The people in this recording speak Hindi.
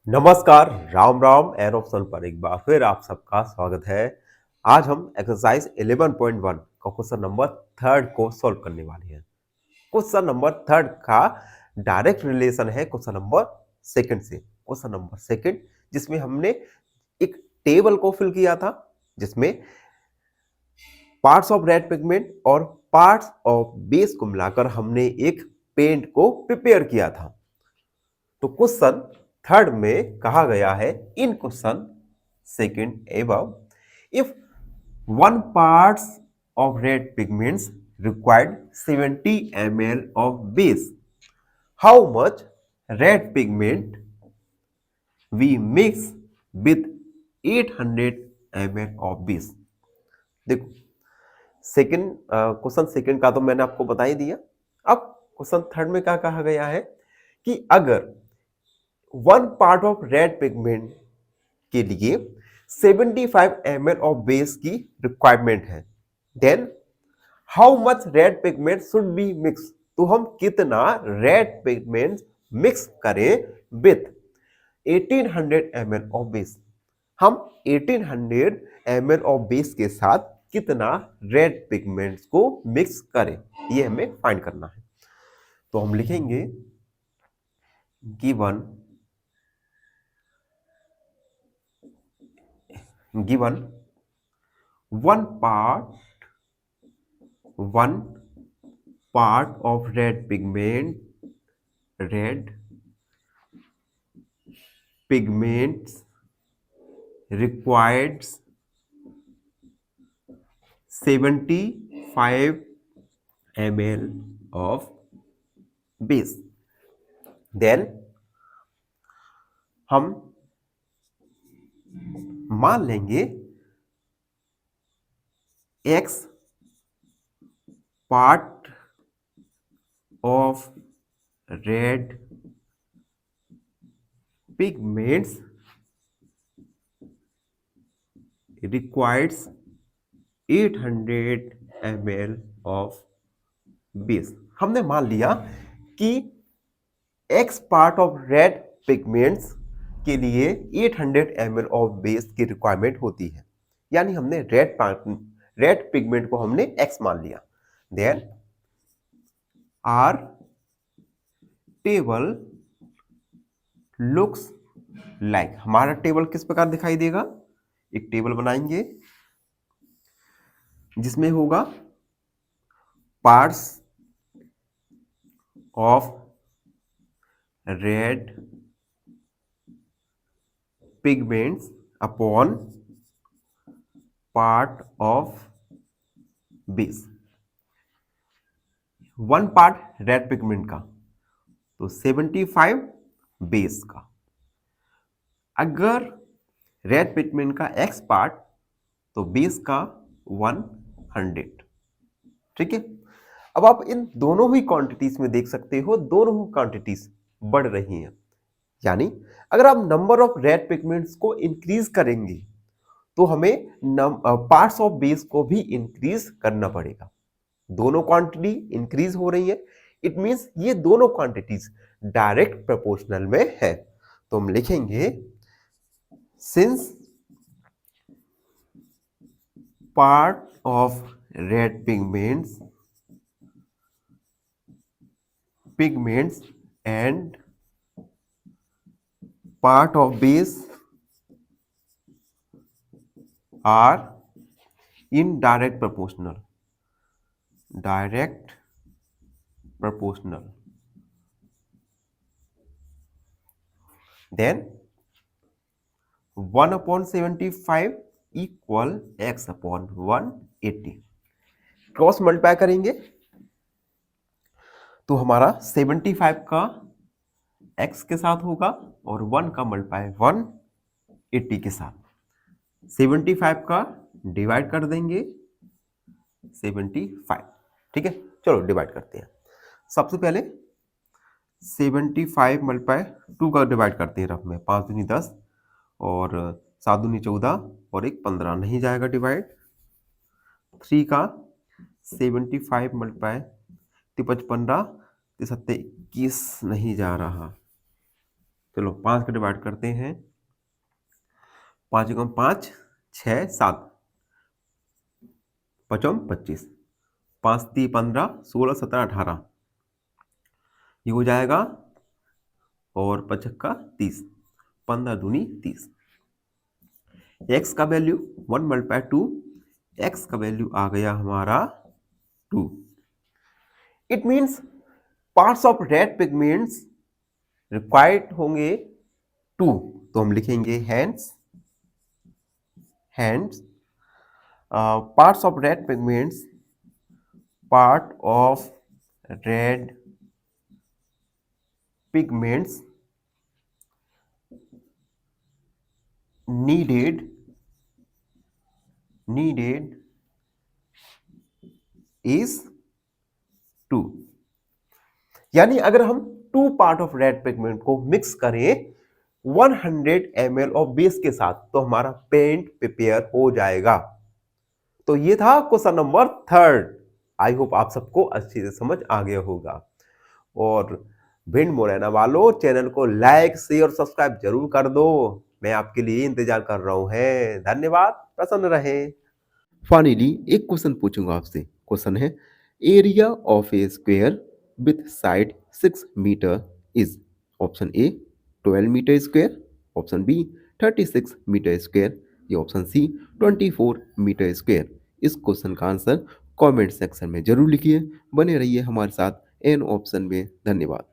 नमस्कार, राम राम एयर ऑप्शन पर एक बार फिर आप सबका स्वागत है। आज हम एक्सरसाइज 11.1 का क्वेश्चन नंबर थर्ड को सॉल्व करने वाले हैं। क्वेश्चन नंबर थर्ड का डायरेक्ट रिलेशन है क्वेश्चन नंबर सेकंड से। क्वेश्चन नंबर सेकंड जिसमें हमने एक टेबल को फिल किया था, जिसमें पार्ट्स ऑफ रेड पिगमेंट और पार्ट्स ऑफ बेस को मिलाकर हमने एक पेंट को प्रिपेयर किया था। तो क्वेश्चन थर्ड में कहा गया है in question second above if one parts of red pigments required 70 ml of base, how much red pigment we mix with 800 ml of base। देखो, सेकंड क्वेश्चन सेकंड का तो मैंने आपको बता ही दिया। अब क्वेश्चन थर्ड में क्या कहा गया है कि अगर one part of red pigment के लिए 75 ml ऑफ बेस की रिक्वायरमेंट है, then how much red pigment should be mix. तो हम कितना रेड पिगमेंट मिक्स करें विथ 1800 ml ऑफ बेस। हम 1800 ml ऑफ बेस के साथ कितना रेड पिगमेंट्स को मिक्स करें, ये हमें फाइंड करना है। तो हम लिखेंगे given one part of red pigments requires 75 ml of base, then हम मान लेंगे x part of red pigments requires 800 ml of base। हमने मान लिया कि x part of red pigments के लिए 800 ml ऑफ बेस की रिक्वायरमेंट होती है, यानी हमने रेड पिगमेंट को हमने x मान लिया। Then our table looks like, हमारा टेबल किस प्रकार दिखाई देगा। एक टेबल बनाएंगे जिसमें होगा parts of red pigments upon part of base. One part red pigment का तो 75 बेस का। अगर रेड पिगमेंट का x पार्ट तो बेस का 100। ठीक है, अब आप इन दोनों ही क्वांटिटीज में देख सकते हो, दोनों ही क्वांटिटीज बढ़ रही हैं। यानी अगर आप नंबर ऑफ रेड पिगमेंट्स को इंक्रीज करेंगे तो हमें पार्ट्स ऑफ बेस को भी इंक्रीज करना पड़ेगा। दोनों क्वांटिटी इंक्रीज हो रही है, इट मींस ये दोनों क्वांटिटीज डायरेक्ट प्रोपोर्शनल में है। तो हम लिखेंगे since part of red pigments and part of base are in direct proportional then 1/75 equal x/180। Cross multiply करेंगे तो हमारा 75 का x के साथ होगा और 1 का मल्टीप्लाई 180 के साथ। 75 का डिवाइड कर देंगे 75। ठीक है, चलो डिवाइड करते हैं। सबसे पहले 75 मल्टीप्लाई 2 का डिवाइड करते हैं रफ में। 5 दूनी 10 और 7 दूनी 14 और 1 15, नहीं जाएगा डिवाइड। 3 का 75 मल्टीप्लाई 55 15 37 21, नहीं जा रहा। चलो 5 का डिवाइड करते हैं। 5 एकम 5, 6, 7, 5 25, 5 ती 15, 16, 17, 18, ये हो जाएगा, और 5 का 30, 15 दूनी 30। एक्स का वैल्यू 1 मल्टीप्लाई 2, एक्स का वैल्यू आ गया हमारा 2। It means parts of red pigments required होंगे 2, तो हम लिखेंगे hands, hands, parts of red pigments, part of red pigments needed is 2। यानी अगर हम 2 पार्ट ऑफ रेड पिगमेंट को मिक्स करें 100 ml ऑफ बेस के साथ, तो हमारा पेंट प्रिपेयर हो जाएगा। तो ये था क्वेश्चन नंबर 3। आई होप आप सबको अच्छे से समझ आ गया होगा। और भिंड मुरैना वालों, चैनल को लाइक शेयर और सब्सक्राइब जरूर कर दो। मैं आपके लिए इंतजार कर रहा हूं। है धन्यवाद, प्रसन्न रहे। फाइनली एक क्वेश्चन पूछूंगा आपसे। क्वेश्चन है, area of a square with side 6 metre is option A 12 metre square, option B 36 metre square, या ऑप्शन सी 24 मीटर स्क्वायर। इस क्वेश्चन का आंसर कमेंट सेक्शन में जरूर लिखिए। बने रहिए हमारे साथ एन ऑप्शन में। धन्यवाद।